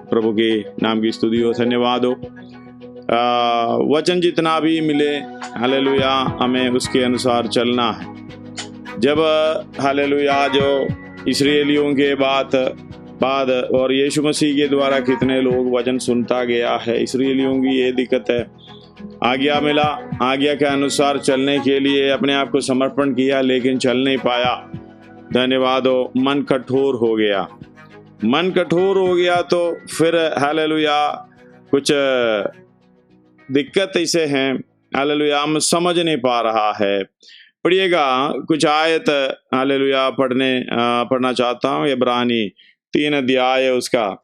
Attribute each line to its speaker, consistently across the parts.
Speaker 1: प्रभु के नाम की स्तुति हो, धन्यवाद हो। वचन जितना भी मिले हालेलुया हमें उसके अनुसार चलना है। जब हालेलुया जो इस्राएलियों के बाद और यीशु मसीह के द्वारा कितने लोग वचन सुनता गया है। इस्राएलियों की ये दिक्कत है, आज्ञा मिला, आज्ञा के अनुसार चलने के लिए अपने आप को समर्पण किया लेकिन चल नहीं पाया। धन्यवाद हो, मन कठोर हो गया। मन कठोर हो गया तो फिर हालेलुया कुछ दिक्कत ऐसे हैं, हालेलुया हम समझ नहीं पा रहा है। पढ़िएगा कुछ आयत हालेलुया पढ़ना चाहता हूँ। इब्रानी 3 अध्याय उसका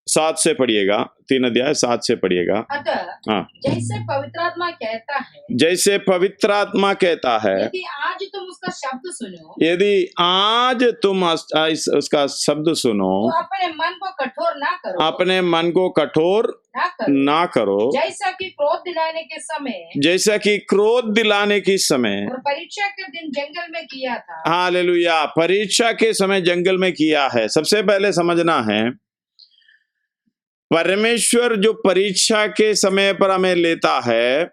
Speaker 1: 7 से पढ़िएगा। 3 अध्याय 7 से पढ़िएगा। हाँ,
Speaker 2: जैसे पवित्र आत्मा कहता है यदि आज तुम उसका शब्द सुनो,
Speaker 1: यदि आज तुम उसका शब्द सुनो
Speaker 2: तो अपने मन को कठोर ना करो,
Speaker 1: अपने मन को कठोर ना करो,
Speaker 2: जैसा कि क्रोध दिलाने के समय और परीक्षा के दिन जंगल में किया था।
Speaker 1: हालेलुया, परीक्षा के समय जंगल में किया है। सबसे पहले समझना है परमेश्वर जो परीक्षा के समय पर हमें लेता है,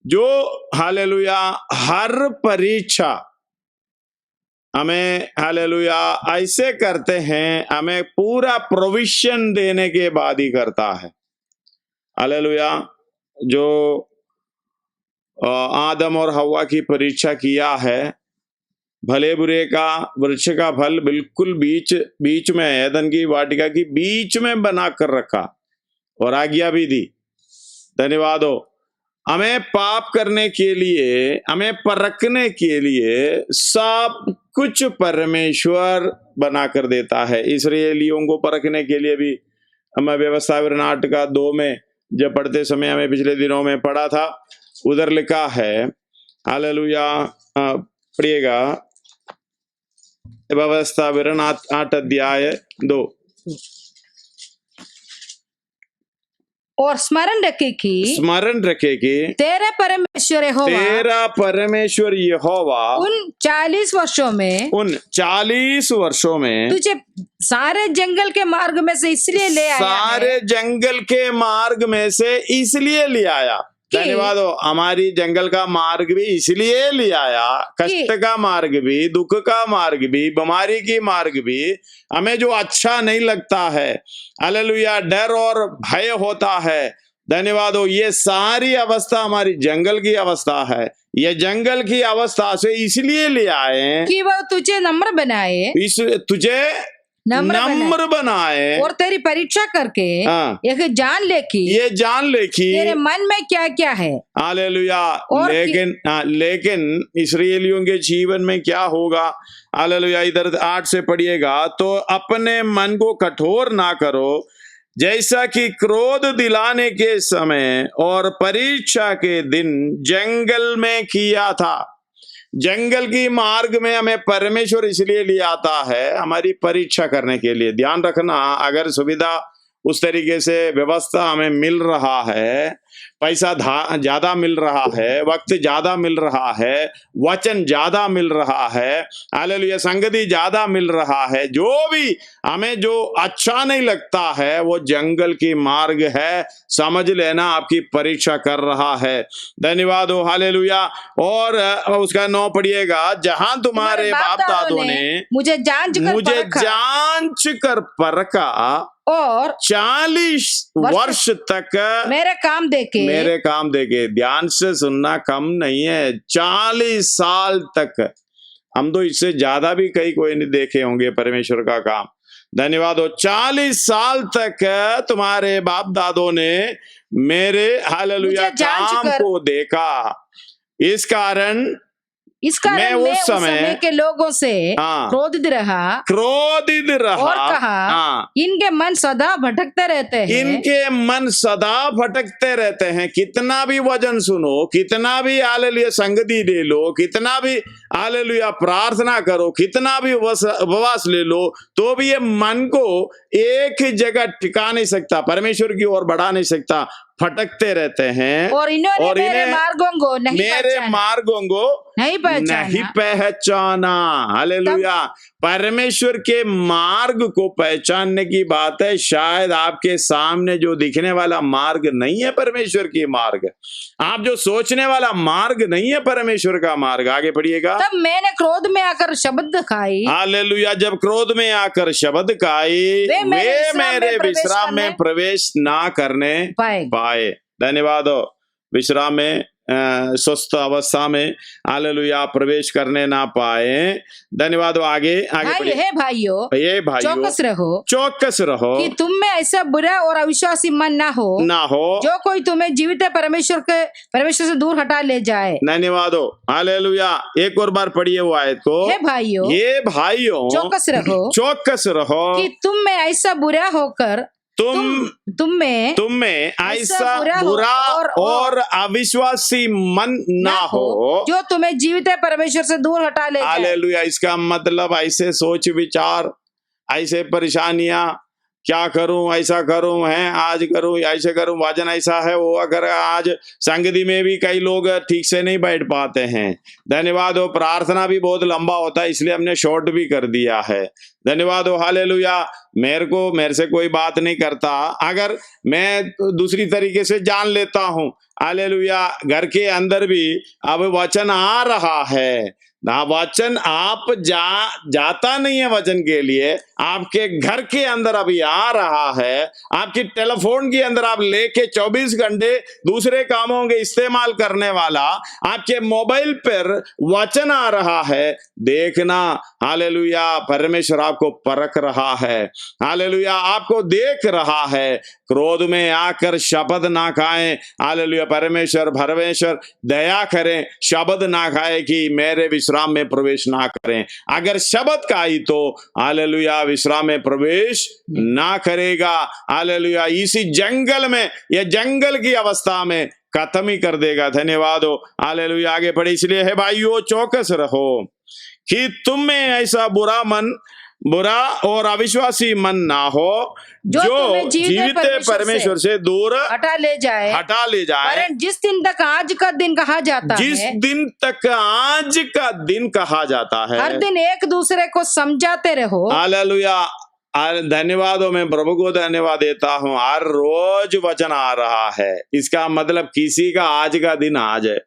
Speaker 1: जो हालेलुया हर परीक्षा हमें हालेलुया ऐसे करते हैं, हमें पूरा प्रोविजन देने के बाद ही करता है। हालेलुया, जो आदम और हव्वा की परीक्षा किया है, भले बुरे का वृक्ष का फल बिल्कुल बीच में एदन की वाटिका की बीच में बना कर रखा और आज्ञा भी दी। धन्यवाद हो। हमें पाप करने के लिए, हमें परखने के लिए सब कुछ परमेश्वर बना कर देता है। इस्राएलियों को परखने के लिए भी हमें व्यवस्था विवरण 8 का 2 में जब पढ़ते समय हमें पिछले दिनों में पढ़ा था, उधर लिखा है हालेलुया, पढ़िएगा व्यवस्था विवरण 8 अध्याय 2।
Speaker 2: और स्मरण रखे कि तेरा
Speaker 1: परमेश्वर यहोवा
Speaker 2: उन 40
Speaker 1: वर्षों में
Speaker 2: तुझे सारे जंगल के मार्ग में से इसलिए ले आया,
Speaker 1: सारे जंगल के मार्ग में से इसलिए ले आया। धन्यवाद हो। हमारी जंगल का मार्ग भी इसलिए ले आया, कष्ट का मार्ग भी, दुख का मार्ग भी, बीमारी की मार्ग भी, हमें जो अच्छा नहीं लगता है, हालेलुया डर और भय होता है। धन्यवाद हो। ये सारी अवस्था हमारी जंगल की अवस्था है। ये जंगल की अवस्था से इसलिए ले आए
Speaker 2: कि वो तुझे नम्र बनाए,
Speaker 1: तुझे नम्र बनाए
Speaker 2: और तेरी परीक्षा करके ये जान ले कि तेरे मन में क्या क्या है।
Speaker 1: हालेलुया। लेकिन इस्राएलियों के जीवन में क्या होगा? हालेलुया, इधर 8 से पढ़िएगा। तो अपने मन को कठोर ना करो, जैसा कि क्रोध दिलाने के समय और परीक्षा के दिन जंगल में किया था। जंगल की मार्ग में हमें परमेश्वर इसलिए ले आता है, हमारी परीक्षा करने के लिए। ध्यान रखना, अगर सुविधा उस तरीके से व्यवस्था हमें मिल रहा है, पैसा ज्यादा मिल रहा है, वक्त ज्यादा मिल रहा है, वचन ज्यादा मिल रहा है, हालेलुया संगति ज्यादा मिल रहा है, जो भी हमें जो अच्छा नहीं लगता है वो जंगल की मार्ग है। समझ लेना, आपकी परीक्षा कर रहा है। धन्यवाद हो। हालेलुया। और उसका 9 पढ़िएगा। जहां तुम्हारे बाप दादों ने
Speaker 2: मुझे जांच कर परखा
Speaker 1: और 40 वर्ष तक
Speaker 2: मेरे काम देके।
Speaker 1: ध्यान से सुनना, कम नहीं है। 40 साल तक, हम तो इससे ज्यादा भी कोई नहीं देखे होंगे परमेश्वर का काम। धन्यवाद हो। 40 साल तक तुम्हारे बाप दादों ने मेरे हालेलुया काम को देखा। इस कारण
Speaker 2: इस कारण
Speaker 1: मैं उस समय
Speaker 2: के लोगों से क्रोधित रहा और कहा, इनके मन सदा भटकते रहते हैं,
Speaker 1: इनके मन सदा भटकते रहते हैं। कितना भी वचन सुनो, कितना भी हालेलुया संगति ले लो, कितना भी हालेलुया प्रार्थना करो, कितना भी उपवास ले लो, तो भी ये मन को एक ही जगह टिका नहीं सकता, परमेश्वर की ओर बढ़ा नहीं सकता, भटकते रहते हैं।
Speaker 2: और इन्होंने मेरे
Speaker 1: मार्गों को नहीं पहचाना। हालेलुया। परमेश्वर के मार्ग को पहचानने की बात है। शायद आपके सामने जो दिखने वाला मार्ग नहीं है परमेश्वर की मार्ग, आप जो सोचने वाला मार्ग नहीं है परमेश्वर का मार्ग। आगे पढ़िएगा।
Speaker 2: तब मैंने क्रोध में आकर शब्द खाई।
Speaker 1: हालेलुया। जब क्रोध में आकर शब्द खाई, वे मेरे विश्राम में प्रवेश ना करने पाए। धन्यवाद। विश्राम में स्वस्थ अवस्था में हालेलुया प्रवेश करने ना पाए। धन्यवाद। आगे
Speaker 2: ये भाइयों
Speaker 1: चौकस रहो
Speaker 2: कि तुम में ऐसा बुरा और अविश्वासी मन ना हो जो कोई तुम्हें जीवित परमेश्वर से दूर हटा ले जाए।
Speaker 1: धन्यवाद। हालेलुया। एक और बार पढ़िए वो आयत को।
Speaker 2: हे भाइयों
Speaker 1: चौकस रहो
Speaker 2: कि तुम में ऐसा बुरा होकर तुम में
Speaker 1: ऐसा बुरा और अविश्वासी मन ना हो
Speaker 2: जो तुम्हें जीवित परमेश्वर से दूर हटा ले जाए।
Speaker 1: हालेलुया। इसका मतलब ऐसे सोच विचार, ऐसे परेशानियां, क्या करूं, ऐसा करूं है, आज करूं, ऐसे करूं, वजन ऐसा है, वो अगर आज संगति में भी कई लोग ठीक से नहीं बैठ पाते हैं। धन्यवाद। प्रार्थना भी बहुत लंबा होता है, इसलिए हमने शॉर्ट भी कर दिया है। धन्यवाद। हालेलुया। मेरे से कोई बात नहीं करता, अगर मैं दूसरी तरीके से जान लेता हूं, हालेलुया, घर के अंदर भी अब वचन आ रहा है ना, वचन आप जाता नहीं है वचन के लिए, आपके घर के अंदर अभी आ रहा है, आपकी टेलीफोन के अंदर आप लेके 24 घंटे दूसरे कामों के इस्तेमाल करने वाला आपके मोबाइल पर वचन आ रहा है, देखना हालेलुया परमेश्वर आपको परख रहा है। हालेलुया। आपको देख रहा है। क्रोध में आकर शब्द ना खाएं। हालेलुया। परमेश्वर दया करें, शब्द ना खाए कि मेरे विश्राम में प्रवेश ना करें। अगर शब्द खाई तो हालेलुया विश्राम में प्रवेश ना करेगा। हालेलुया। इसी जंगल में, या जंगल की अवस्था में खत्म ही कर देगा। धन्यवाद हो। हालेलुया। आगे बढ़े। इसलिए है भाइयों, चौकस रहो कि तुम में ऐसा बुरा और अविश्वासी मन ना हो जो जीवित परमेश्वर से दूर
Speaker 2: हटा ले जाए। जिस दिन तक आज का दिन कहा जाता है, हर दिन एक दूसरे को समझाते रहो।
Speaker 1: हालेलुया। धन्यवाद हो। मैं प्रभु को धन्यवाद देता हूँ, हर रोज वचन आ रहा है। इसका मतलब किसी का आज का दिन आज है,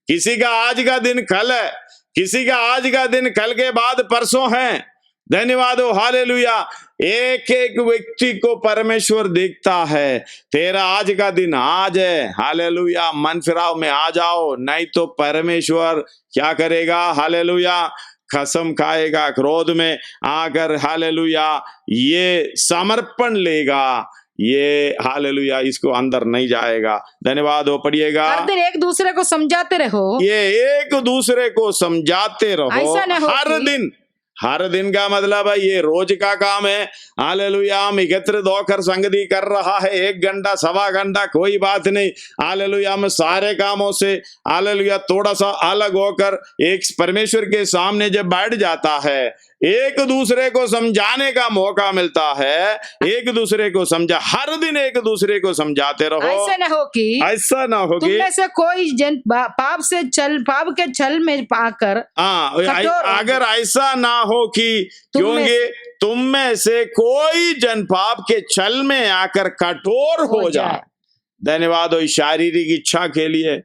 Speaker 1: किसी का आज का दिन कल है, किसी का आज का दिन कल के बाद परसों है। धन्यवाद हो। हालेलुया। एक एक व्यक्ति को परमेश्वर देखता है। तेरा आज का दिन आज है। हालेलुया। मन फिराव में आ जाओ, नहीं तो परमेश्वर क्या करेगा? हालेलुया। कसम खाएगा, क्रोध में आकर हालेलुया ये समर्पण लेगा, ये हालेलुया इसको अंदर नहीं जाएगा। धन्यवाद हो। पढ़िएगा।
Speaker 2: हर दिन एक दूसरे को समझाते रहो।
Speaker 1: ये एक दूसरे को समझाते रहो। हर दिन का मतलब है ये रोज का काम है। हालेलुया। हम एकत्रित होकर संगति कर रहा है, 1 घंटा, सवा घंटा, कोई बात नहीं। हालेलुया। हम सारे कामों से हालेलुया थोड़ा सा अलग होकर एक परमेश्वर के सामने जब बैठ जाता है, एक दूसरे को समझाने का मौका मिलता है। एक दूसरे को समझा, हर दिन एक दूसरे को समझाते रहो।
Speaker 2: ऐसा ना हो कि तुम में से कोई जन पाप के छल में पाकर,
Speaker 1: अगर ऐसा ना हो कि क्योंकि तुम में से कोई जन पाप के छल में आकर कठोर हो जाए। धन्यवाद हो। शारीरिक इच्छा के लिए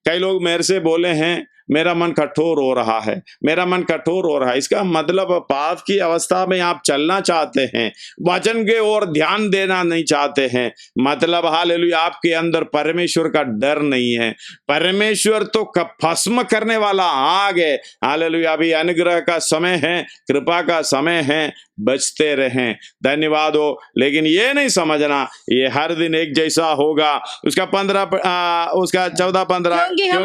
Speaker 1: कई लोग मेरे से बोले हैं, मेरा मन कठोर हो रहा है, मेरा मन कठोर हो रहा है। इसका मतलब पाप की अवस्था में आप चलना चाहते हैं, वचन के ओर ध्यान देना नहीं चाहते हैं। मतलब हालेलुया आपके अंदर परमेश्वर का डर नहीं है। परमेश्वर तो भस्म करने वाला आग है। हालेलुया। अभी अनुग्रह का समय है, कृपा का समय है, बचते रहें। धन्यवाद हो। लेकिन ये नहीं समझना ये हर दिन एक जैसा होगा। उसका 14-15 क्योंकि हम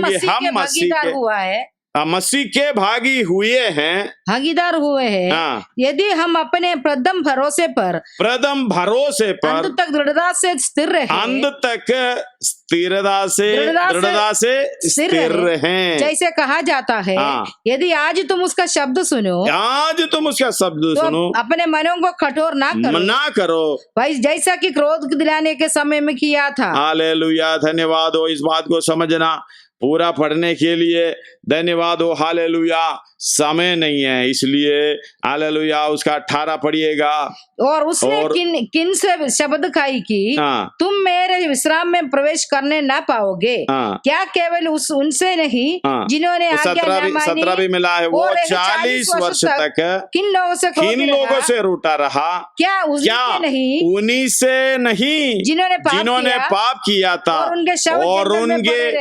Speaker 1: मसीह के मसीह के भागी हुए हैं,
Speaker 2: भागीदार हुए हैं,
Speaker 1: हाँ,
Speaker 2: यदि हम अपने प्रथम भरोसे पर अंत तक दृढ़ता से स्थिर रहे,
Speaker 1: अंत तक दृढ़ता से स्थिर रहें।
Speaker 2: जैसे कहा जाता है,
Speaker 1: हाँ।
Speaker 2: यदि आज तुम उसका शब्द सुनो,
Speaker 1: तो
Speaker 2: अपने मनों को कठोर ना करो भाई, जैसा कि क्रोध दिलाने के समय में किया था।
Speaker 1: हालेलुया, धन्यवाद हो इस बात को समझना। पूरा पढ़ने के लिए धन्यवाद हो। हालेलुया, समय नहीं है इसलिए हालेलुया उसका 18 पढ़िएगा।
Speaker 2: और उसने किन से शब्द खाई कि तुम मेरे विश्राम में प्रवेश करने ना पाओगे। क्या केवल उनसे नहीं जिन्होंने आज्ञा ना मानी।
Speaker 1: 17 भी मिला है। वो 40 वर्ष तक किन लोगों से रूठा रहा। क्या उन्हीं से नहीं जिन्होंने पाप किया था और उनके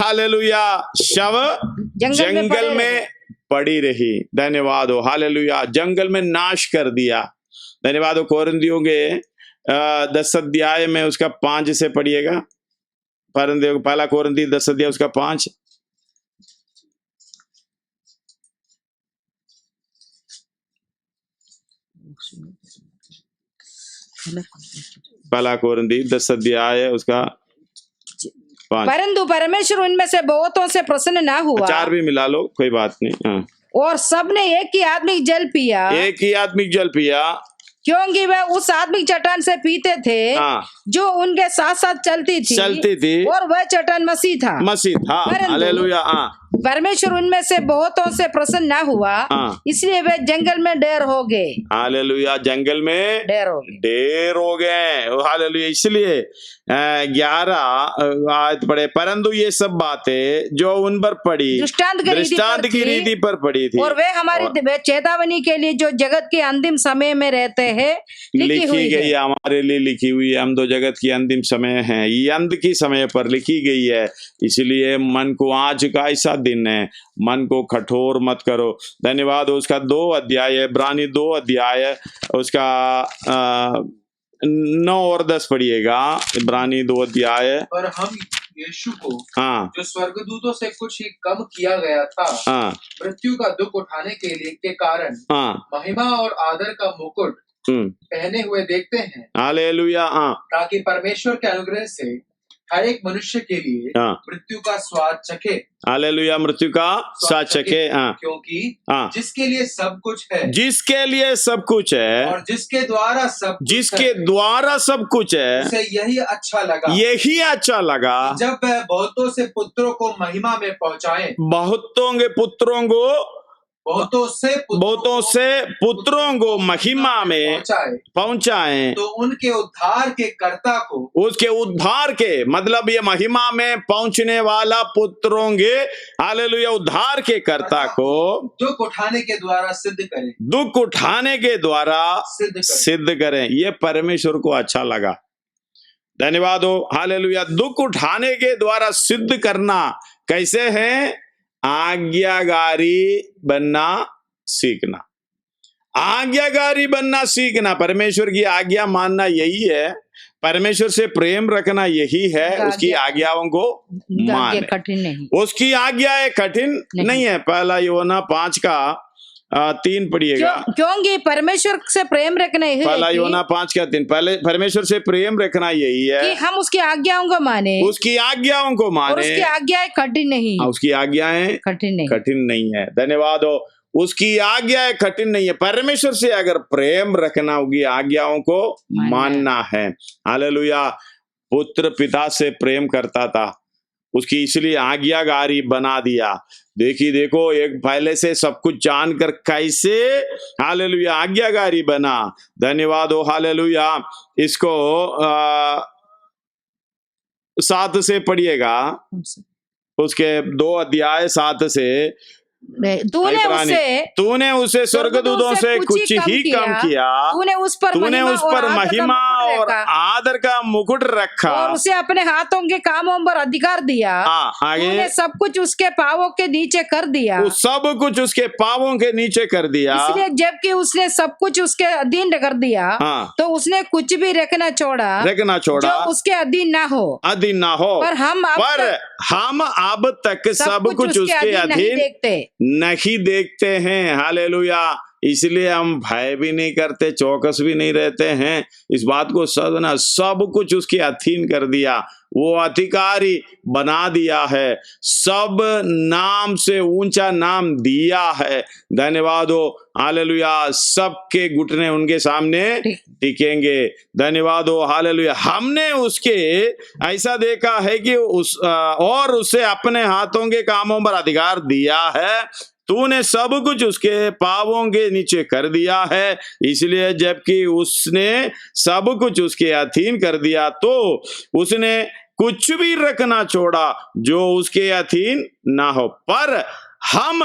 Speaker 1: हालेलुया शव जंगल में पड़ी रही। धन्यवाद हो। हालेलुया, जंगल में नाश कर दिया। धन्यवाद हो। कोरिन्थियों के 10 अध्याय में उसका 5 से पढ़िएगा। पहला कोरिन्थी 10 अध्याय उसका 5। पहला कोरिन्थी 10 अध्याय उसका 5।
Speaker 2: परंतु परमेश्वर उनमें से बहुतों से प्रसन्न ना हुआ।
Speaker 1: 4 भी मिला लो, कोई बात नहीं।
Speaker 2: और सबने एक ही आत्मिक जल पिया, क्योंकि वह उस आत्मिक चट्टान से पीते थे जो उनके साथ साथ चलती थी और वह चट्टान मसीह था।
Speaker 1: हालेलुया।
Speaker 2: परमेश्वर उनमें से बहुतों से प्रसन्न ना हुआ, इसलिए वे जंगल में ढेर हो गए।
Speaker 1: हालेलुया, जंगल में ढेर हो गए। हालेलुया, इसलिए 11 आयत पढ़े। परंतु ये सब बातें जो उन पर पड़ी दृष्टांत की रीति पर पड़ी थी,
Speaker 2: और वे हमारी चेतावनी के लिए जो जगत के अंतिम समय में रहते हैं लिखी गई है।
Speaker 1: हमारे लिए लिखी हुई है। हम तो जगत की अंतिम समय है, ये अंत की समय पर लिखी गई है। इसलिए मन को, आज का ऐसा दिन है, मन को कठोर मत करो। धन्यवाद। उसका 2 अध्याय, इब्रानी 2 अध्याय उसका 9 और 10 पढ़िएगा। इब्रानी 2 अध्याय।
Speaker 3: पर हम यीशु को जो स्वर्गदूतों से कुछ ही कम किया गया था, मृत्यु का दुख उठाने के कारण महिमा और आदर का मुकुट पहने हुए देखते हैं।
Speaker 1: हालेलुया।
Speaker 3: ताकि परमेश्वर के अनुग्रह से हर एक मनुष्य के लिए मृत्यु का स्वाद चखे।
Speaker 1: हालेलुया, मृत्यु का स्वाद चखे।
Speaker 3: क्योंकि जिसके लिए सब कुछ है,
Speaker 1: और
Speaker 3: जिसके द्वारा सब कुछ है, उसे यही अच्छा लगा जब वह बहुतों से पुत्रों को महिमा में पहुँचाए।
Speaker 1: बहुतों से पुत्रों को महिमा में पहुंचाएं।
Speaker 3: तो उनके उद्धार के कर्ता को,
Speaker 1: उसके उद्धार के मतलब ये महिमा में पहुंचने वाला पुत्रों के हालेलुया उद्धार के कर्ता को
Speaker 3: दुख उठाने के द्वारा
Speaker 1: सिद्ध करें। ये परमेश्वर को अच्छा लगा। धन्यवाद हो। हालेलुया, दुख उठाने के द्वारा सिद्ध करना कैसे है? आज्ञाकारी बनना सीखना। परमेश्वर की आज्ञा मानना यही है। परमेश्वर से प्रेम रखना यही है। उसकी आज्ञाओं को माने।
Speaker 2: कठिन नहीं,
Speaker 1: उसकी आज्ञाएं कठिन नहीं है। पहला यूहन्ना 5 का 3 पढ़िएगा।
Speaker 2: क्योंकि परमेश्वर से प्रेम रखना यही है।
Speaker 1: पहला यूहन्ना 5 का 3। पहले परमेश्वर से प्रेम रखना यही है
Speaker 2: कि हम उसकी आज्ञाओं को माने।
Speaker 1: और उसकी
Speaker 2: आज्ञाएं कठिन नहीं।
Speaker 1: उसकी आज्ञाएं कठिन नहीं है। धन्यवाद हो। उसकी आज्ञाएं कठिन नहीं है। परमेश्वर से अगर प्रेम रखना होगी, आज्ञाओं को मानना है। हालेलुया। पुत्र पिता से प्रेम करता था, उसकी इसलिए आज्ञाकारी बना दिया। देखो एक पहले से सब कुछ जानकर कैसे हालेलुया आज्ञाकारी बना। धन्यवाद हो। हालेलुया। इसको 7 से पढ़िएगा। उसके 2 अध्याय 7 से तूने उसे स्वर्गदूतों से कुछ ही कम किया, तूने उस पर महिमा और आदर का मुकुट रखा
Speaker 2: और उसे अपने हाथों के कामों पर अधिकार दिया।
Speaker 1: आगे
Speaker 2: तूने सब कुछ उसके पांवों के नीचे कर दिया,
Speaker 1: सब कुछ उसके पांवों के नीचे कर दिया।
Speaker 2: इसलिए जबकि उसने सब कुछ उसके अधीन कर दिया, तो उसने कुछ भी रखना छोड़ा जो उसके अधीन ना हो। पर हम
Speaker 1: अब तक सब कुछ उसके अधीन नहीं देखते हैं। हालेलुया। इसलिए हम भय भी नहीं करते, चौकस भी नहीं रहते हैं। इस बात को समझना, सब कुछ उसके अधीन कर दिया, वो अधिकारी बना दिया है, सब नाम से ऊंचा नाम दिया है। धन्यवाद हो, हालेलुया। सबके घुटने उनके सामने टिकेंगे। धन्यवाद हो, हालेलुया। हमने उसके ऐसा देखा है कि उसे अपने हाथों के कामों पर अधिकार दिया है। तूने सब कुछ उसके पांवों के नीचे कर दिया है। इसलिए जबकि उसने सब कुछ उसके अधीन कर दिया, तो उसने कुछ भी रखना छोड़ा जो उसके अधीन ना हो। पर हम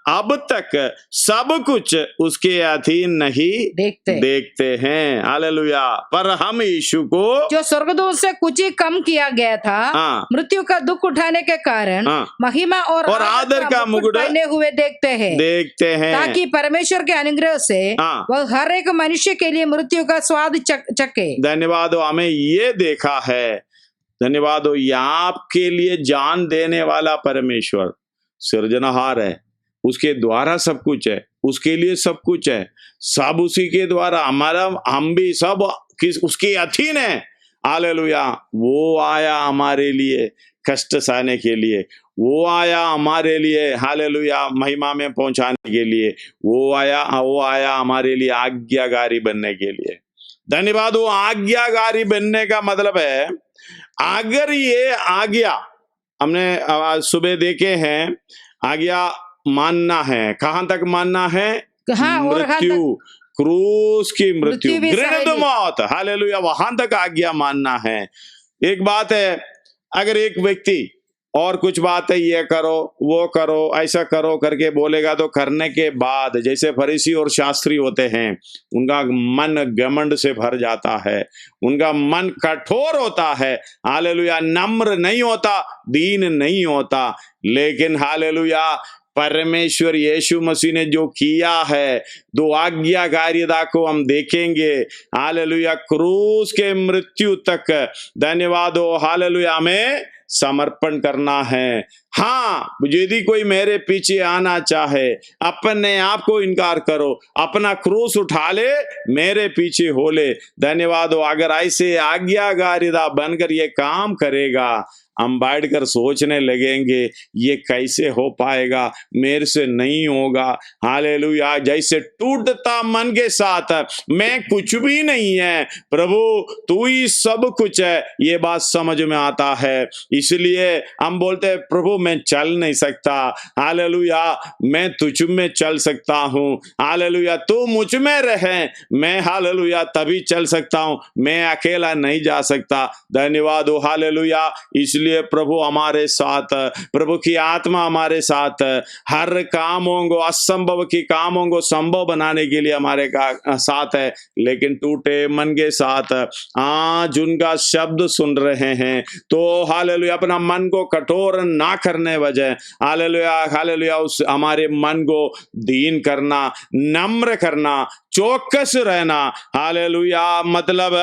Speaker 1: अब तक सब कुछ उसके अधीन नहीं देखते हैं। हालेलुया। पर हम यीशु को,
Speaker 2: जो स्वर्गदूत से कुछ ही कम किया गया था, मृत्यु का दुख उठाने के कारण महिमा और
Speaker 1: आदर का मुकुट
Speaker 2: पहने हुए देखते हैं, ताकि परमेश्वर के अनुग्रह से वह हर एक मनुष्य के लिए मृत्यु का स्वाद चखे।
Speaker 1: धन्यवाद हो, हमें ये देखा है। धन्यवाद हो, आपके लिए जान देने वाला परमेश्वर सृजनहार है, उसके द्वारा सब कुछ है, उसके लिए सब कुछ है, सब उसी के द्वारा। हम भी सब उसके अधीन है। हालेलुया। वो आया हमारे लिए कष्ट सहने के लिए, वो आया हमारे लिए, हालेलुया, महिमा में पहुंचाने के लिए। वो आया हमारे लिए आज्ञाकारी बनने के लिए। धन्यवाद। वो आज्ञाकारी बनने का मतलब है, अगर ये आज्ञा हमने सुबह देखे हैं, आज्ञा मानना है। कहां तक मानना है? मृत्यु, क्रूस की मृत्यु, घृणित मौत, हालेलुया, वहां तक आज्ञा मानना है। एक बात है, अगर एक व्यक्ति और कुछ बात है, ये करो, वो करो, ऐसा करो करके बोलेगा, तो करने के बाद जैसे फरीसी और शास्त्री होते हैं, उनका मन घमंड से भर जाता है, उनका मन कठोर होता है। हालेलुया। नम्र नहीं होता, दीन नहीं होता। लेकिन हालेलुया, परमेश्वर यीशु मसीह ने जो किया है, दो आज्ञाकारिता को हम देखेंगे। हालेलुया। क्रूस के मृत्यु तक, धन्यवाद हो, हालेलुया, हमें समर्पण करना है। हाँ, यदि कोई मेरे पीछे आना चाहे, अपने आप को इनकार करो, अपना क्रूस उठा ले, मेरे पीछे हो ले। धन्यवाद हो। अगर ऐसे आज्ञाकारिता बनकर ये काम करेगा, हम बैठकर सोचने लगेंगे, ये कैसे हो पाएगा, मेरे से नहीं होगा। हालेलुया। जैसे टूटता मन के साथ, मैं कुछ भी नहीं है, प्रभु तू ही सब कुछ है, ये बात समझ में आता है। इसलिए हम बोलते हैं, प्रभु मैं चल नहीं सकता, हालेलुया, मैं तुझ में चल सकता हूँ। हालेलुया। तू मुझ में रहे, मैं हालेलुया तभी चल सकता हूँ, मैं अकेला नहीं जा सकता। धन्यवाद हो, हालेलुया। इसलिए प्रभु हमारे साथ, प्रभु की आत्मा हमारे साथ, हर कामों को, असंभव की कामों को संभव बनाने के लिए हमारे साथ है। लेकिन टूटे मन के साथ आज उनका शब्द सुन रहे हैं, तो हालेलुया, अपना मन को कठोर ना करने वजह, हालेलुया, हालेलुया, उस हमारे मन को दीन करना, नम्र करना, चौकस रहना। हालेलुया। मतलब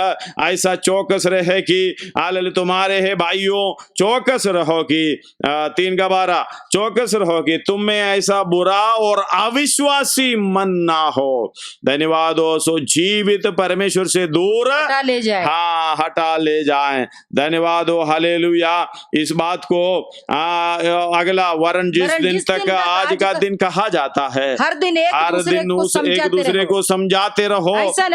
Speaker 1: ऐसा चौकस रहे कि हालेलुया, तुम्हारे है भाइयों, चौकस रहो कि 3:12, चौकस रहो कि तुम में ऐसा बुरा और अविश्वासी मन ना हो। धन्यवाद हो। सो जीवित परमेश्वर से दूर
Speaker 2: हटा ले जाए।
Speaker 1: हाँ, हटा ले जाए। धन्यवाद हो, हालेलुया। इस बात को अगला वरन जिस दिन तक आज का दिन कहा जाता है,
Speaker 2: हर दिन एक दूसरे को समझाते रहो।
Speaker 1: ऐसा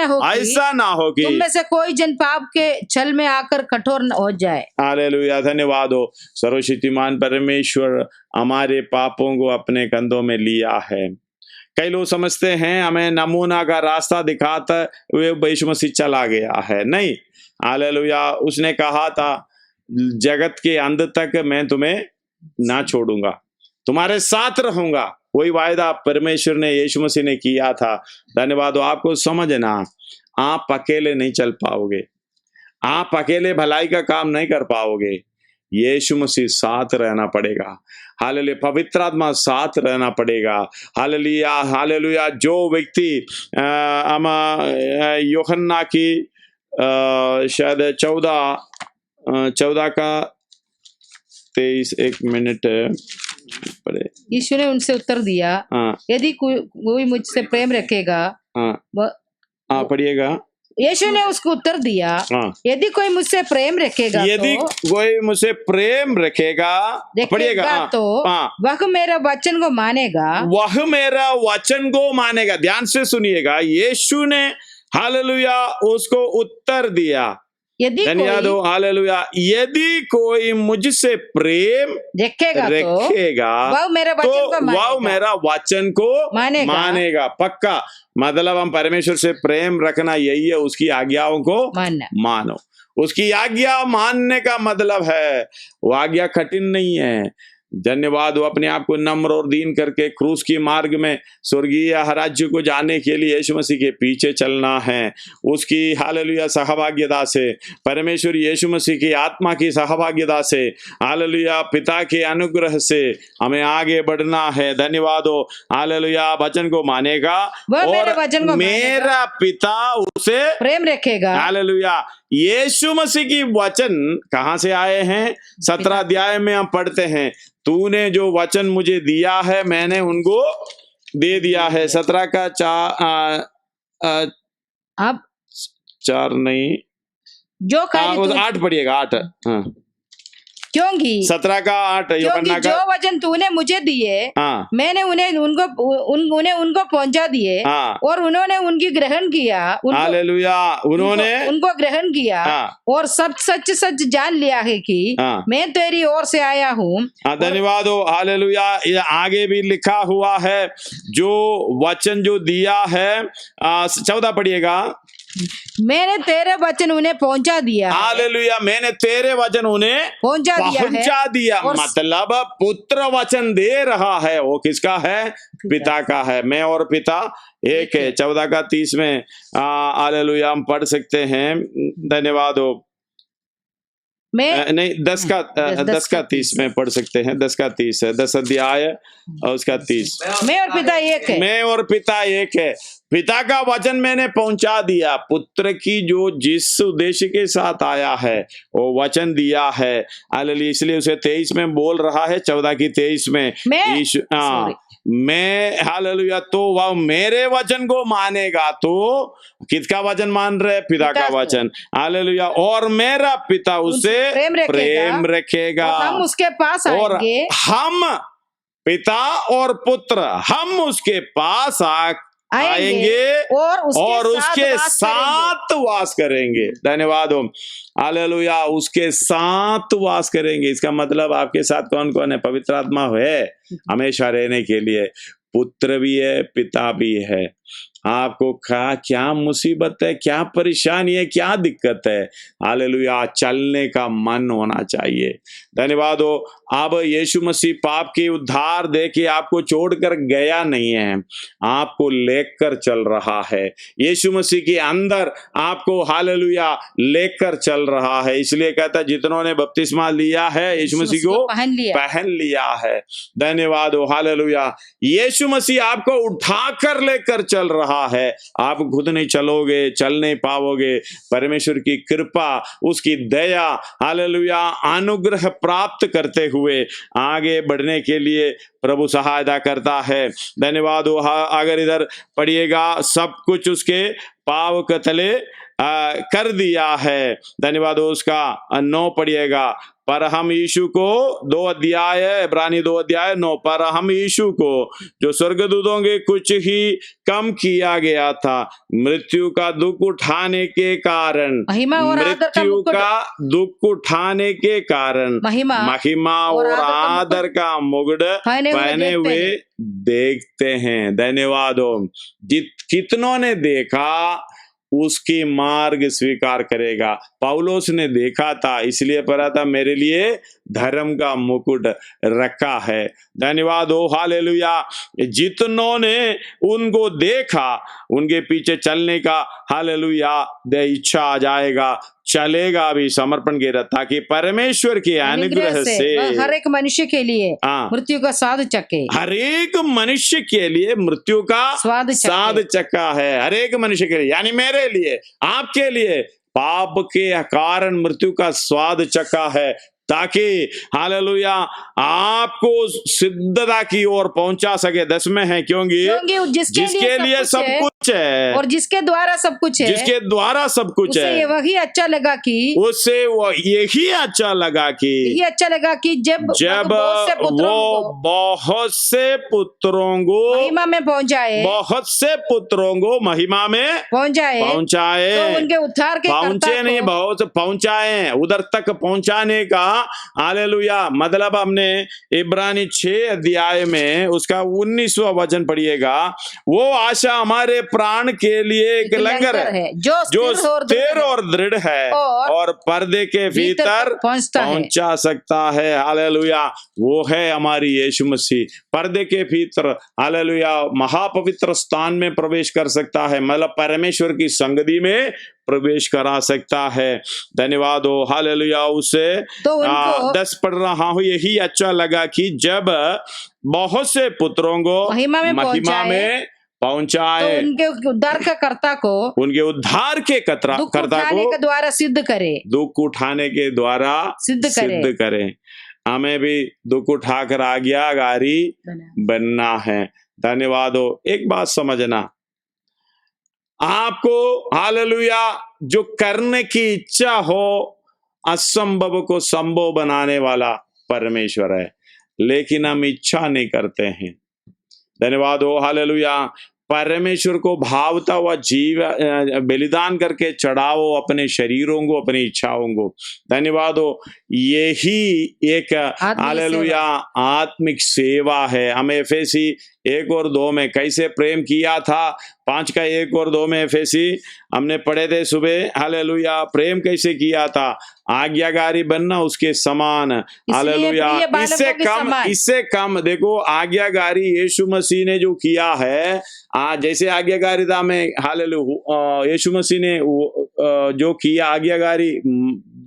Speaker 1: ना हो कि
Speaker 2: तुम में से कोई जन पाप के छल में आकर कठोर न हो जाए।
Speaker 1: हालेलुया। धन्यवाद हो। सर्वशक्तिमान परमेश्वर हमारे पापों को अपने कंधों में लिया है। कई लोग समझते हैं हमें नमूना का रास्ता दिखाता हुए यीशु मसीह चला गया है। नहीं, हालेलुया। उसने कहा था, जगत के अंत तक मैं तुम्हें ना छोड़ूंगा, तुम्हारे साथ रहूंगा। कोई वायदा परमेश्वर ने, यीशु मसीह ने किया था। धन्यवाद हो। आपको समझना, आप अकेले नहीं चल पाओगे, आप अकेले भलाई का काम नहीं कर पाओगे। यीशु मसीह साथ रहना पड़ेगा। हालेलुया, पवित्र आत्मा साथ रहना पड़ेगा। Hallelujah, hallelujah. जो व्यक्ति यूहन्ना की शायद 14 का 23, 1 मिनट पढ़े।
Speaker 2: यीशु ने उनसे उत्तर दिया, यदि कोई मुझसे प्रेम रखेगा,
Speaker 1: पढ़िएगा।
Speaker 2: यीशु ने उसको उत्तर दिया, यदि कोई मुझसे प्रेम रखेगा,
Speaker 1: यदि कोई मुझसे प्रेम रखेगा, पढ़िएगा,
Speaker 2: तो वह मेरा वचन को मानेगा,
Speaker 1: वह मेरा वचन को मानेगा। ध्यान से सुनिएगा, यीशु ने हालेलुया उसको उत्तर दिया। धन्यवाद हो। हालेलुया, यदि कोई मुझसे प्रेम रखेगा तो वह मेरा वचन को मानेगा। पक्का मतलब हम परमेश्वर से प्रेम रखना यही है, उसकी आज्ञाओं को मानो। उसकी आज्ञा मानने का मतलब है, वो आज्ञा कठिन नहीं है। धन्यवाद हो। अपने आप को नम्र और दीन करके क्रूस की मार्ग में स्वर्गीय राज्य को जाने के लिए यीशु मसीह के पीछे चलना है। उसकी हालेलुया सहभागिता से, परमेश्वर यीशु मसीह की आत्मा की सहभागिता से, हालेलुया पिता के अनुग्रह से हमें आगे बढ़ना है। धन्यवाद हो। हालेलुया, वचन को मानेगा और मेरा पिता उसे
Speaker 2: प्रेम रखेगा।
Speaker 1: हालेलुया। यीशु मसीह की वचन कहाँ से आए हैं? 17 अध्याय में हम पढ़ते हैं, तूने जो वचन मुझे दिया है मैंने उनको दे दिया है। 17 का 4 नहीं,
Speaker 2: जो
Speaker 1: 8 पढ़िएगा। 8
Speaker 2: क्योंकि
Speaker 1: 17 का 8
Speaker 2: क्योंकि जो वचन तूने मुझे दिए मैंने उन्हें उनको पहुंचा दिए और उन्होंने उनकी ग्रहण किया।
Speaker 1: हालेलुया,
Speaker 2: उनको ग्रहण किया और सब सच सच जान लिया है कि मैं तेरी ओर से आया हूँ।
Speaker 1: धन्यवाद हो। हालेलुया, आगे भी लिखा हुआ है, जो वचन जो दिया है 14 पढ़िएगा।
Speaker 2: मैंने तेरे वचन उन्हें पहुंचा दिया।
Speaker 1: हालेलुया, मैंने तेरे वचन उन्हें पहुंचा दिया। मतलब पुत्र वचन दे रहा है, वो किसका है? पिता का है। मैं और पिता एक है। 14 का 30 में हालेलुया हम पढ़ सकते हैं। धन्यवाद हो। नहीं, 10 का 30 में पढ़ सकते हैं। 10 का 30 है, 10 अध्याय और उसका 30।
Speaker 2: मैं और पिता एक है।
Speaker 1: मैं और पिता एक है। पिता का वचन मैंने पहुंचा दिया। पुत्र की जो जिस उद्देश्य के साथ आया है वो वचन दिया है। हालेलुया, इसलिए उसे 23 में बोल रहा है, 14 की 23 में मैं हालेलुया, तो वह मेरे वचन को मानेगा। तो किसका वचन मान रहे? पिता का वचन। हालेलुया, और मेरा पिता उसे प्रेम रखेगा
Speaker 2: और हम उसके पास आएंगे।
Speaker 1: हम पिता और पुत्र हम उसके पास आएंगे और उसके साथ वास करेंगे। धन्यवाद हो। हालेलुया, उसके साथ वास करेंगे। इसका मतलब आपके साथ कौन कौन है? पवित्र आत्मा है हमेशा रहने के लिए। पुत्र भी है, पिता भी है। आपको क्या मुसीबत है, क्या परेशानी है, क्या दिक्कत है? हालेलुया, चलने का मन होना चाहिए। धन्यवाद हो। अब यीशु मसीह पाप के उद्धार दे के आपको छोड़कर गया नहीं है, आपको लेकर चल रहा है। यीशु मसीह के अंदर आपको हालेलुया लेकर चल रहा है। इसलिए कहता है, जितनों ने बपतिस्मा लिया है यीशु मसीह को पहन लिया है। धन्यवाद हो। हालेलुया, यीशु मसीह आपको उठाकर लेकर चल रहा है। आप खुद नहीं चलोगे, चल नहीं पाओगे। परमेश्वर की कृपा, उसकी दया, हालेलुया अनुग्रह प्राप्त करते हुए आगे बढ़ने के लिए प्रभु सहायता करता है। धन्यवाद हो। अगर इधर पढ़िएगा, सब कुछ उसके पाँव के तले कर दिया है। धन्यवाद हो। उसका 9 पढ़िएगा। पर हम यीशु को 2 अध्याय, इब्रानी 2 अध्याय 9, पर हम यीशु को जो स्वर्गदूतों के कुछ ही कम किया गया था, मृत्यु का दुख उठाने के कारण, मृत्यु का दुख उठाने के कारण महिमा और आदर का मुकुट पहने हुए देखते हैं। धन्यवाद हो। कितनों ने देखा उसकी मार्ग स्वीकार करेगा। पौलुस ने देखा था, इसलिए पढ़ा था, मेरे लिए धर्म का मुकुट रखा है। धन्यवाद हो, हालेलुया। जितनों ने उनको देखा, उनके पीछे चलने का हालेलुया दे इच्छा आ जाएगा, चलेगा भी समर्पण के रथ, ताकि परमेश्वर के अनुग्रह से
Speaker 2: हर एक मनुष्य के लिए मृत्यु का स्वाद चखे।
Speaker 1: हर एक मनुष्य के लिए मृत्यु का स्वाद चखा है। हर एक मनुष्य के लिए, यानी मेरे लिए, आपके लिए पाप के कारण मृत्यु का स्वाद चखा है, ताकि हालेलुया आपको सिद्धता की ओर पहुंचा सके। 10 में है, क्योंकि जिसके लिए सब कुछ है
Speaker 2: और जिसके द्वारा सब कुछ है,
Speaker 1: जिसके द्वारा सब कुछ है,
Speaker 2: वही अच्छा लगा कि
Speaker 1: उससे वो यही अच्छा लगा कि
Speaker 2: जब
Speaker 1: वो बहुत से पुत्रों को
Speaker 2: महिमा में पहुंचाए,
Speaker 1: बहुत से पुत्रों को महिमा में पहुंचाए,
Speaker 2: तो उनके उद्धार के
Speaker 1: पहुंचे नहीं, बहुत पहुंचाए, उधर तक पहुंचाने का हालेलुया। मतलब हमने इब्रानी 6 अध्याय में उसका 19वां वचन पढ़िएगा। वो आशा हमारे प्राण के लिए एक लंगर है जो स्थिर और दृढ़ है और पर्दे के भीतर पहुंचा सकता है। हालेलुया। वो है हमारी यीशु मसीह, पर्दे के भीतर हालेलुया महापवित्र स्थान में प्रवेश कर सकता है, मतलब परमेश्वर की संगति में प्रवेश करा सकता है। धन्यवाद हो, हालेलुया। उसे 10 पढ़ रहा हूं, यही अच्छा लगा कि जब बहुत से पुत्रों को महिमा में पहुंचाए,
Speaker 2: तो उनके उद्धार का कर्ता को,
Speaker 1: उनके उद्धार के कर्ता को
Speaker 2: द्वारा सिद्ध करे,
Speaker 1: दुख उठाने के द्वारा सिद्ध करे। हमें भी दुख उठाकर आज्ञाकारी बनना है। धन्यवाद हो। एक बात समझना, आपको हालेलुया जो करने की इच्छा हो, असंभव को संभव बनाने वाला परमेश्वर है, लेकिन हम इच्छा नहीं करते हैं। धन्यवाद हो, हालेलुया। परमेश्वर को भावता हुआ जीव बलिदान करके चढ़ाओ अपने शरीरों को, अपनी इच्छाओं को। धन्यवाद हो। यही एक हालेलुया आत्मिक सेवा है। हमें एफेसी 1 और 2 में कैसे प्रेम किया था, 5 का 1 और 2 में एफेसी हमने पढ़े थे सुबह। हालेलुया। प्रेम कैसे किया था, आज्ञाकारी बनना उसके समान। हालेलुया। इससे कम देखो, आज्ञाकारी यीशु मसीह ने जो किया है, जैसे आज्ञाकारिता में हालेलुया यीशु मसीह ने जो किया, आज्ञाकारी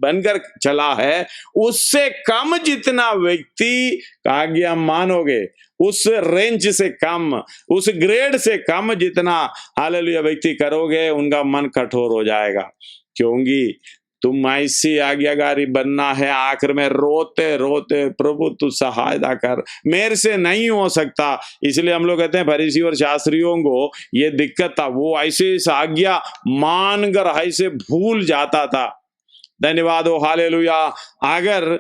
Speaker 1: बनकर चला है, उससे कम जितना व्यक्ति आज्ञा मानोगे, उस रेंज से कम, उस ग्रेड से कम जितना हालेलुया व्यक्ति करोगे, उनका मन कठोर हो जाएगा। क्योंकि तुम ऐसी आज्ञाकारी बनना है, आखिर में रोते रोते प्रभु तू सहायता कर, मेरे से नहीं हो सकता। इसलिए हम लोग कहते हैं फरीसी और शास्त्रियों को ये दिक्कत था, वो ऐसे इस आज्ञा मानकर ऐसे भूल जाता था। धन्यवाद हो, हालेलुया। अगर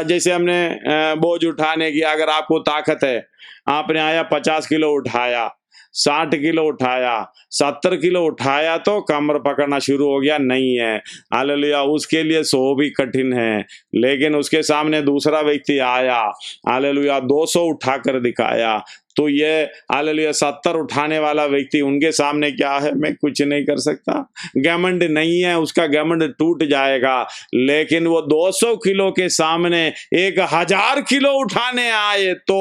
Speaker 1: जैसे हमने बोझ उठाने की, अगर आपको ताकत है, आपने आया 50 किलो उठाया, 60 किलो उठाया, 70 किलो उठाया, तो कमर पकड़ना शुरू हो गया, नहीं है। हालेलुया। उसके लिए 100 भी कठिन है, लेकिन उसके सामने दूसरा व्यक्ति आया, हालेलुया 200 उठाकर दिखाया, तो ये हालेलुया 70 उठाने वाला व्यक्ति उनके सामने क्या है, मैं कुछ नहीं कर सकता, घमंड नहीं है, उसका घमंड टूट जाएगा। लेकिन वो 200 किलो के सामने 1000 किलो उठाने आए तो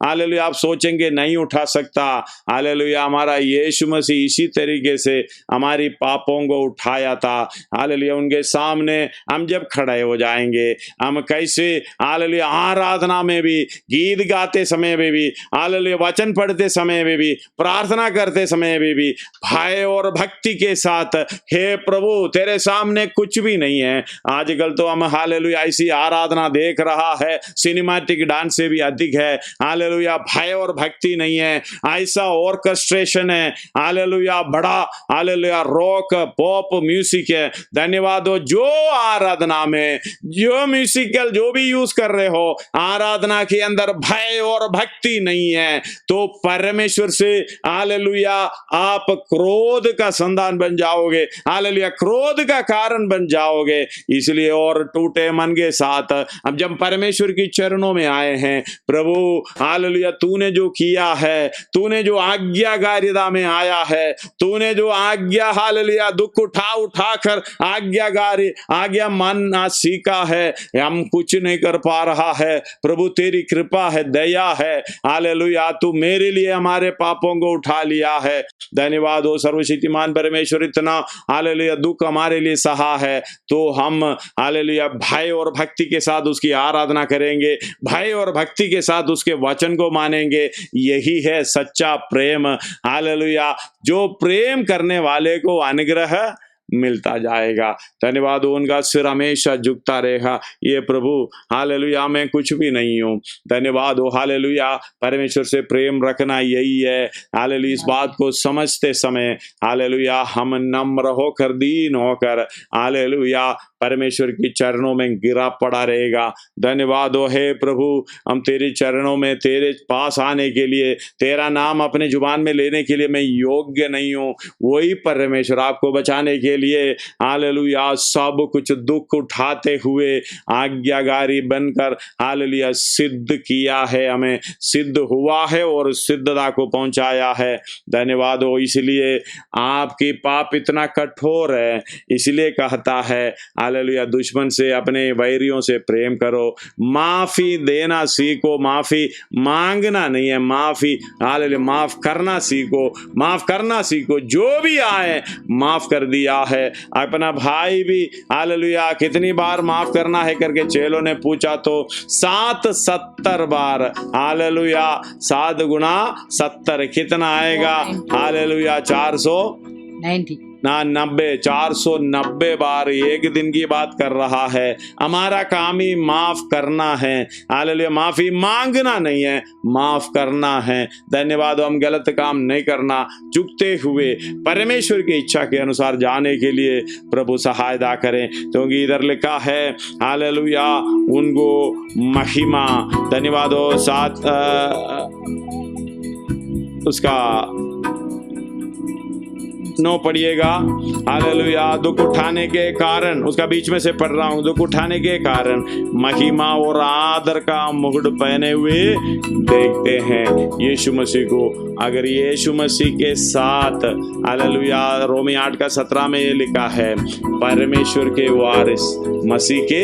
Speaker 1: हालेलुया आप सोचेंगे नहीं उठा सकता। हालेलुया। हमारा यीशु मसीह इसी तरीके से हमारी पापों को उठाया था। हालेलुया। उनके सामने हम जब खड़े हो जाएंगे, हम कैसे हालेलुया आराधना में भी, गीत गाते समय में भी, हालेलुया वचन पढ़ते समय में भी, प्रार्थना करते समय में भी भय और भक्ति के साथ, हे प्रभु तेरे सामने कुछ भी नहीं है। आजकल तो हम हालेलुया ऐसी आराधना देख रहा है, सिनेमैटिक डांस से भी अधिक है। हालेलुया भय और भक्ति नहीं है, ऐसा ऑर्केस्ट्रेशन है। हालेलुया बड़ा हालेलुया रॉक पॉप म्यूजिक है। धन्यवाद हो। जो आराधना में जो म्यूजिकल जो भी यूज कर रहे हो, आराधना के अंदर भय और भक्ति नहीं है। हैं तो परमेश्वर से हालेलुया आप क्रोध का संतान बन जाओगे, हालेलुया क्रोध का कारण बन जाओगे। इसलिए और टूटे मन के साथ अब जब परमेश्वर की चरणों में आए हैं, प्रभु हालेलुया तूने जो किया है, तूने जो आज्ञाकारिता में आया है, तूने जो आज्ञा हालेलुया दुख उठा कर आज्ञा मानना सीखा है, हम कुछ नहीं कर पा रहा है, प्रभु तेरी कृपा है, दया है, हालेलुया तू मेरे लिए हमारे पापों को उठा लिया है। धन्यवाद हो सर्वशक्तिमान परमेश्वर, इतना हालेलुया दुख हमारे लिए सहा है तो हम हालेलुया भय और भक्ति के साथ उसकी आराधना करेंगे, भय और भक्ति के साथ उसके वचन को मानेंगे। यही है सच्चा प्रेम, हालेलुया जो प्रेम करने वाले को अनुग्रह मिलता जाएगा। धन्यवाद हो, उनका सिर हमेशा झुकता रहेगा। ये प्रभु हालेलुया मैं कुछ भी नहीं हूँ। धन्यवाद हो हालेलुया, परमेश्वर से प्रेम रखना यही है। हालेलुया इस बात को समझते समय हालेलुया हम नम्र होकर दीन होकर हालेलुया परमेश्वर की चरणों में गिरा पड़ा रहेगा। धन्यवाद हो हे प्रभु, हम तेरे चरणों में तेरे पास आने के लिए, तेरा नाम अपने जुबान में लेने के लिए मैं योग्य नहीं हूँ। वही परमेश्वर आपको बचाने के लिए हालेलुया सब कुछ दुख उठाते हुए आज्ञाकारी बनकर हालेलुया सिद्ध किया है, हमें सिद्ध हुआ है और सिद्धता को पहुंचाया है। धन्यवाद हो, इसलिए आपकी पाप इतना कठोर है, इसलिए कहता है हालेलुया दुश्मन से अपने वैरियों से प्रेम करो, माफी देना सीखो, माफी मांगना नहीं है, माफी हालेलुया माफ करना सीखो, माफ करना सीखो। जो भी आए माफ कर दिया है। अपना भाई भी हालेलुया कितनी बार माफ करना है करके चेलों ने पूछा तो 770 बार। हालेलुया 7 गुना 70 कितना आएगा? हालेलुया 490 बार एक दिन की बात कर रहा है। हमारा काम ही माफ करना है, हालेलुया माफी मांगना नहीं है, माफ करना है। धन्यवाद, हम गलत काम नहीं करना, चुकते हुए परमेश्वर की इच्छा के अनुसार जाने के लिए प्रभु सहायता करें, क्योंकि इधर लिखा है हालेलुया उनको महिमा। धन्यवाद हो, साथ उसका 9 पढ़िएगा। हालेलुया दुख उठाने के कारण, उसका बीच में से पढ़ रहा हूं, दुख उठाने के कारण महिमा और आदर का मुकुट पहने हुए देखते हैं यीशु मसीह को। अगर यीशु मसीह के साथ हालेलुया रोमी 8:17 में ये लिखा है परमेश्वर के वारिस, मसीह के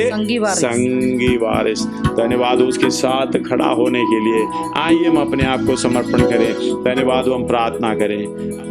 Speaker 1: संगी वारिस। धन्यवाद उसके साथ खड़ा होने के लिए आइए हम अपने आप को समर्पण करें। धन्यवाद हम प्रार्थना करें।